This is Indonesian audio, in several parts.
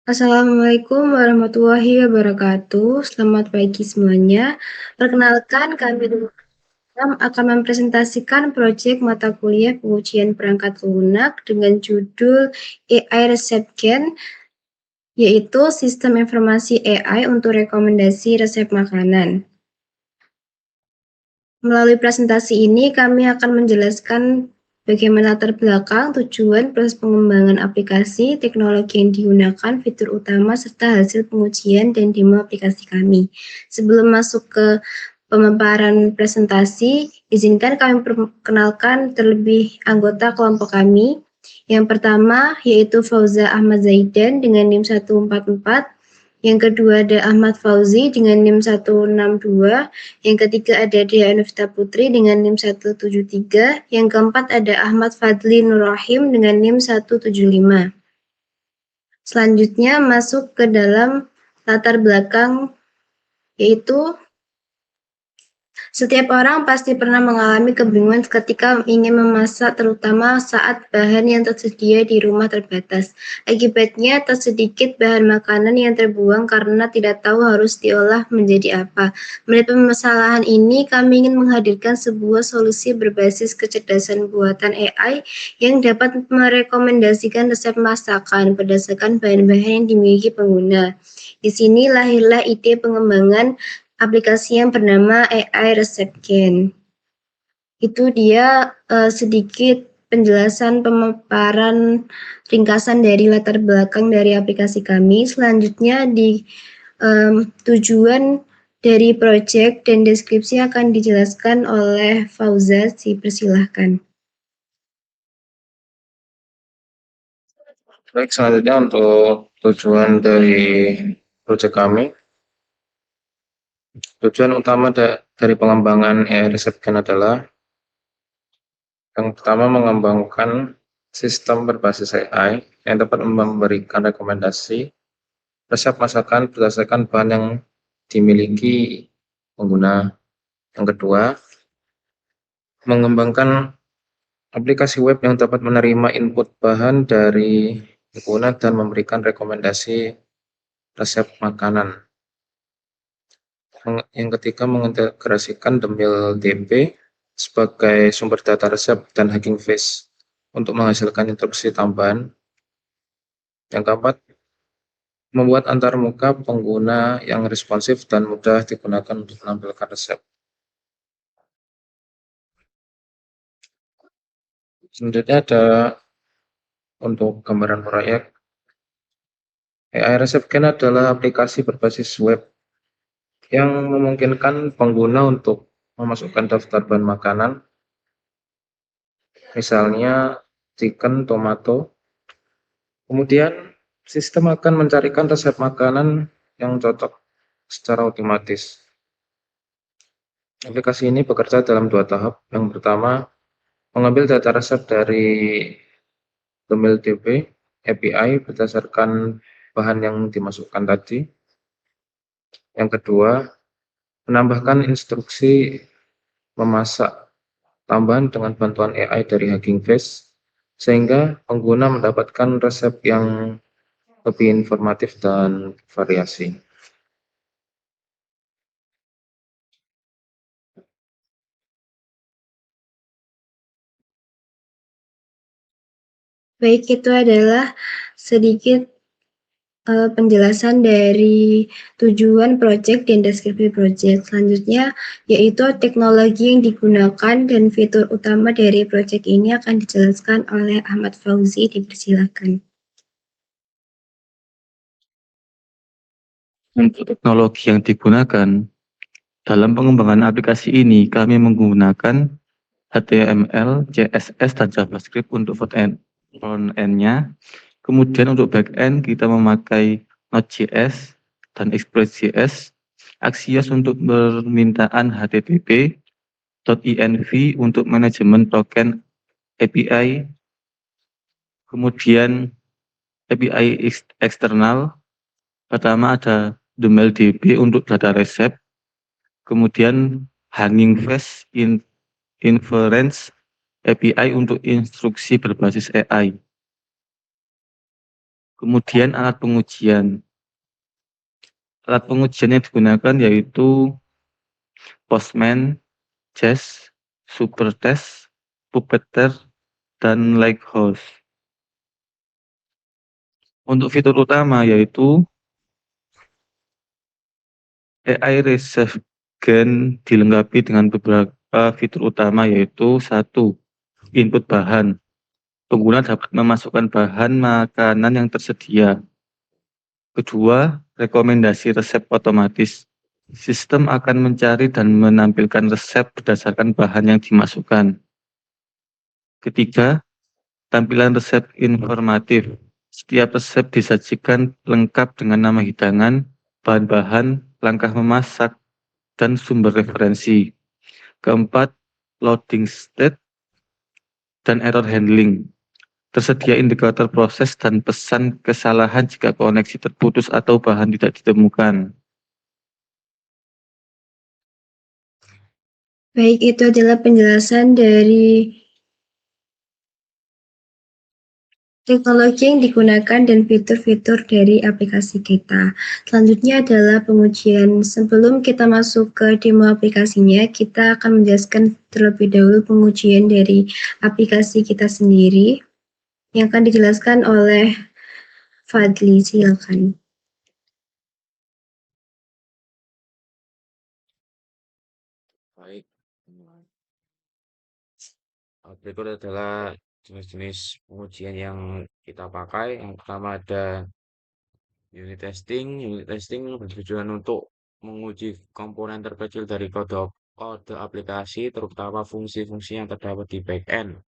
Assalamualaikum warahmatullahi wabarakatuh. Selamat pagi semuanya. Perkenalkan, kami akan mempresentasikan proyek mata kuliah pengujian perangkat lunak dengan judul AI Resep Gen, yaitu Sistem Informasi AI untuk Rekomendasi Resep Makanan. Melalui presentasi ini, kami akan menjelaskan bagaimana latar belakang, tujuan, proses pengembangan aplikasi, teknologi yang digunakan, fitur utama, serta hasil pengujian dan demo aplikasi kami. Sebelum masuk ke pemaparan presentasi, izinkan kami perkenalkan terlebih anggota kelompok kami. Yang pertama yaitu Fauza Ahmad Zaidan dengan NIM 144. Yang kedua ada Ahmad Fauzi dengan NIM 162. Yang ketiga ada Dea Novita Putri dengan NIM 173. Yang keempat ada Ahmad Fadli Nurrahim dengan NIM 175. Selanjutnya masuk ke dalam latar belakang, yaitu setiap orang pasti pernah mengalami kebingungan ketika ingin memasak, terutama saat bahan yang tersedia di rumah terbatas. Akibatnya, tersedikit bahan makanan yang terbuang karena tidak tahu harus diolah menjadi apa. Melihat permasalahan ini, kami ingin menghadirkan sebuah solusi berbasis kecerdasan buatan AI yang dapat merekomendasikan resep masakan berdasarkan bahan-bahan yang dimiliki pengguna. Di sini lahirlah ide pengembangan aplikasi yang bernama AI Resep Gen. Itu dia sedikit penjelasan pemaparan ringkasan dari latar belakang dari aplikasi kami. Selanjutnya di tujuan dari proyek dan deskripsi akan dijelaskan oleh Fauza. Dipersilahkan. Baik, selanjutnya untuk tujuan dari proyek kami. Tujuan utama dari pengembangan AI Resep Gen adalah yang pertama mengembangkan sistem berbasis AI yang dapat memberikan rekomendasi resep masakan berdasarkan bahan yang dimiliki pengguna. Yang kedua, mengembangkan aplikasi web yang dapat menerima input bahan dari pengguna dan memberikan rekomendasi resep makanan. Yang ketiga, mengintegrasikan DML-DB sebagai sumber data resep dan Hugging Face untuk menghasilkan instruksi tambahan. Yang keempat, membuat antarmuka pengguna yang responsif dan mudah digunakan untuk menampilkan resep. Selanjutnya ada untuk gambaran proyek. AI Resep Gen adalah aplikasi berbasis web yang memungkinkan pengguna untuk memasukkan daftar bahan makanan, misalnya chicken, tomato. Kemudian sistem akan mencarikan resep makanan yang cocok secara otomatis. Aplikasi ini bekerja dalam dua tahap. Yang pertama, mengambil data resep dari DML-DB API berdasarkan bahan yang dimasukkan tadi. Yang kedua, menambahkan instruksi memasak tambahan dengan bantuan AI dari Hugging Face, sehingga pengguna mendapatkan resep yang lebih informatif dan variasi. Baik, itu adalah sedikit penjelasan dari tujuan proyek dan deskripsi proyek. Selanjutnya yaitu teknologi yang digunakan dan fitur utama dari proyek ini akan dijelaskan oleh Ahmad Fauzi. Dipersilakan. Untuk teknologi yang digunakan dalam pengembangan aplikasi ini, kami menggunakan HTML, CSS, dan JavaScript untuk front-end-nya. Kemudian untuk back-end kita memakai Node.js dan Express.js, Axios untuk permintaan HTTP, .env untuk manajemen token API, kemudian API eksternal. Pertama ada DML-DB untuk data resep, kemudian Hugging Face Inference API untuk instruksi berbasis AI. Kemudian alat pengujian. Alat pengujian yang digunakan yaitu Postman, Chess, Supertest, Puppeteer, dan Lighthouse. Untuk fitur utama yaitu AI Reserve Gen dilengkapi dengan beberapa fitur utama yaitu 1. Input bahan. Pengguna dapat memasukkan bahan makanan yang tersedia. Kedua, rekomendasi resep otomatis. Sistem akan mencari dan menampilkan resep berdasarkan bahan yang dimasukkan. Ketiga, tampilan resep informatif. Setiap resep disajikan lengkap dengan nama hidangan, bahan-bahan, langkah memasak, dan sumber referensi. Keempat, loading state dan error handling. Tersedia indikator proses dan pesan kesalahan jika koneksi terputus atau bahan tidak ditemukan. Baik, itu adalah penjelasan dari teknologi yang digunakan dan fitur-fitur dari aplikasi kita. Selanjutnya adalah pengujian. Sebelum kita masuk ke demo aplikasinya, kita akan menjelaskan terlebih dahulu pengujian dari aplikasi kita sendiri yang akan dijelaskan oleh Fadli. Silakan. Baik, berikut adalah jenis-jenis pengujian yang kita pakai. Yang pertama ada unit testing. Unit testing bertujuan untuk menguji komponen terkecil dari kode aplikasi, terutama fungsi-fungsi yang terdapat di backend.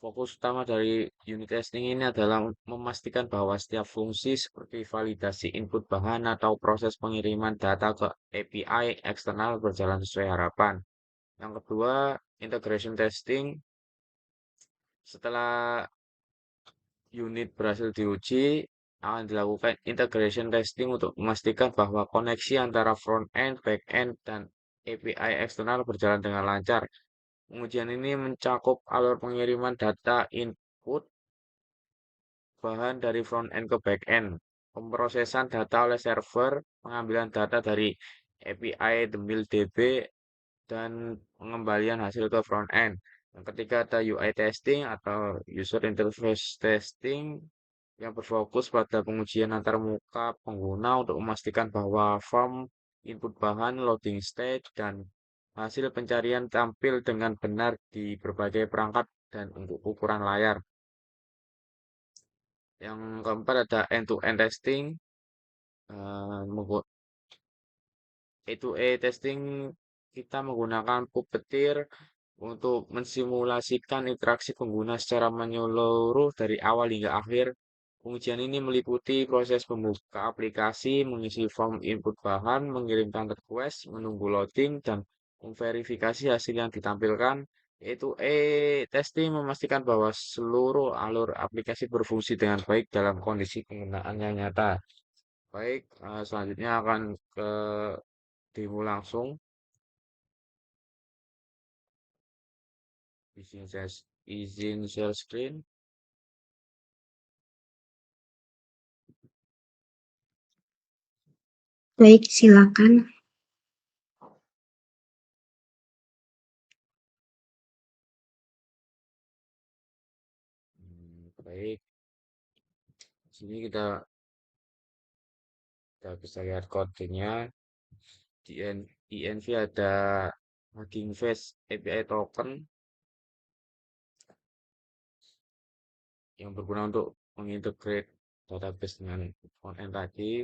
Fokus utama dari unit testing ini adalah memastikan bahwa setiap fungsi seperti validasi input bahan atau proses pengiriman data ke API eksternal berjalan sesuai harapan. Yang kedua, integration testing. Setelah unit berhasil diuji, akan dilakukan integration testing untuk memastikan bahwa koneksi antara front-end, back-end, dan API eksternal berjalan dengan lancar. Pengujian ini mencakup alur pengiriman data input bahan dari front-end ke back-end, pemrosesan data oleh server, pengambilan data dari API DB, dan pengembalian hasil ke front-end. Yang ketiga ada UI testing atau user interface testing yang berfokus pada pengujian antar muka pengguna untuk memastikan bahwa form, input bahan, loading state, dan hasil pencarian tampil dengan benar di berbagai perangkat dan untuk ukuran layar. Yang keempat ada end-to-end testing. E2E testing kita menggunakan Puppeteer untuk mensimulasikan interaksi pengguna secara menyeluruh dari awal hingga akhir. Pengujian ini meliputi proses membuka aplikasi, mengisi form input bahan, mengirimkan request, menunggu loading, dan memverifikasi hasil yang ditampilkan. E2E testing memastikan bahwa seluruh alur aplikasi berfungsi dengan baik dalam kondisi penggunaan yang nyata. Baik, selanjutnya akan ke demo langsung. Izin share screen. Baik, silakan. Baik, di sini kita bisa lihat kodenya. Di INV ada Hugging Face API token yang berguna untuk mengintegrate database dengan frontend tadi.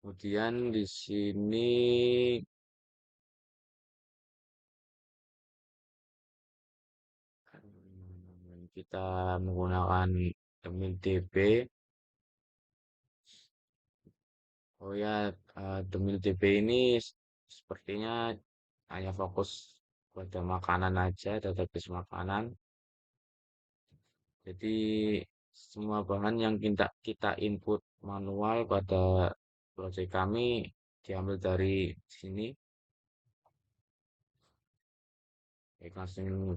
Kemudian di sini kita menggunakan DB. Oh ya, DB ini sepertinya hanya fokus pada makanan aja, database makanan. Jadi semua bahan yang kita input manual pada proyek kami diambil dari sini. Langsung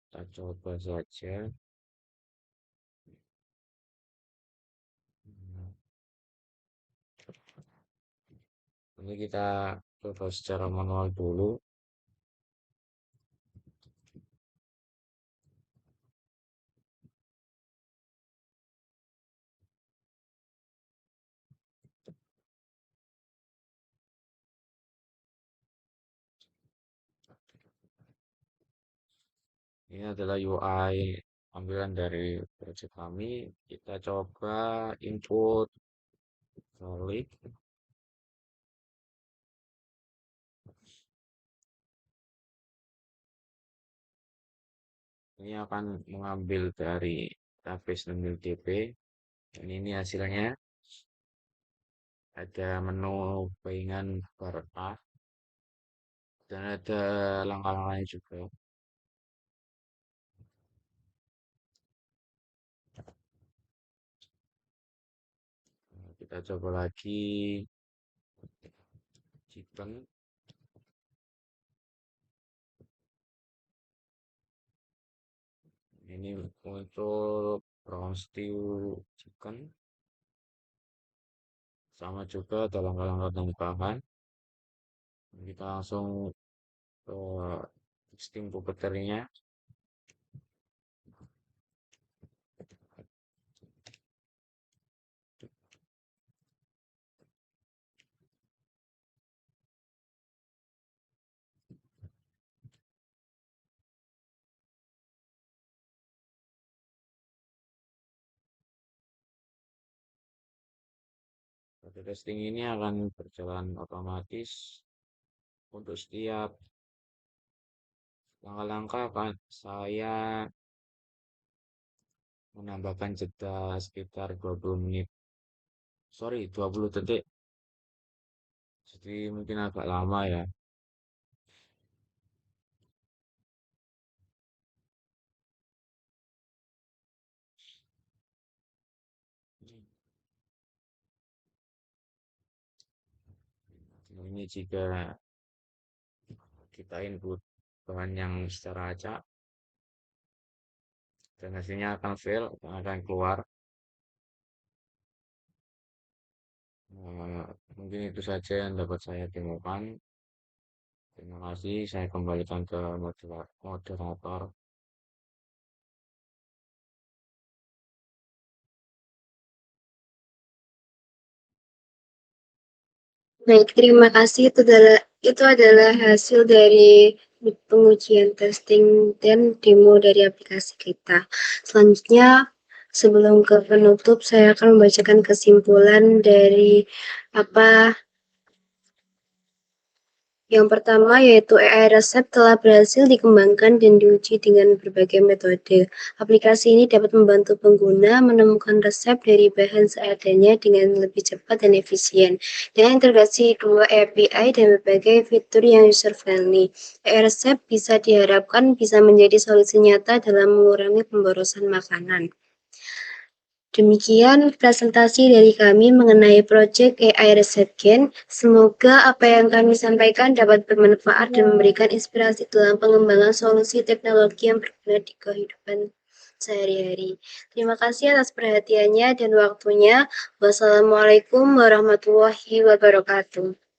kita coba saja. Ini kita coba secara manual dulu. Ini adalah UI ambilan dari project kami. Kita coba input klik. Ini akan mengambil dari database DB. Dan ini hasilnya. Ada menu paingan bar A. Dan ada langkah-langkahnya juga. Nah, kita coba lagi chicken. Ini untuk brown stew chicken. Sama juga ada langkah-langkah tambahan. Kita langsung ke steam puppetry-nya. Pada testing ini akan berjalan otomatis. Untuk setiap langkah-langkah akan saya menambahkan jeda sekitar 20 menit. Sorry, 20 detik. Jadi mungkin agak lama ya. Ini jika kita input bahan yang secara acak dan hasilnya akan fail, akan keluar. Mungkin itu saja yang dapat saya temukan. Terima kasih, saya kembalikan ke moderator. Baik, terima kasih. Itu adalah hasil dari pengujian testing dan demo dari aplikasi kita. Selanjutnya, sebelum ke penutup, saya akan membacakan kesimpulan dari apa yang pertama, yaitu AI Resep telah berhasil dikembangkan dan diuji dengan berbagai metode. Aplikasi ini dapat membantu pengguna menemukan resep dari bahan seadanya dengan lebih cepat dan efisien. Dengan integrasi dua API dan berbagai fitur yang user-friendly, AI Resep bisa diharapkan bisa menjadi solusi nyata dalam mengurangi pemborosan makanan. Demikian presentasi dari kami mengenai proyek AI RecepGen. Semoga apa yang kami sampaikan dapat bermanfaat dan memberikan inspirasi dalam pengembangan solusi teknologi yang berguna di kehidupan sehari-hari. Terima kasih atas perhatiannya dan waktunya. Wassalamualaikum warahmatullahi wabarakatuh.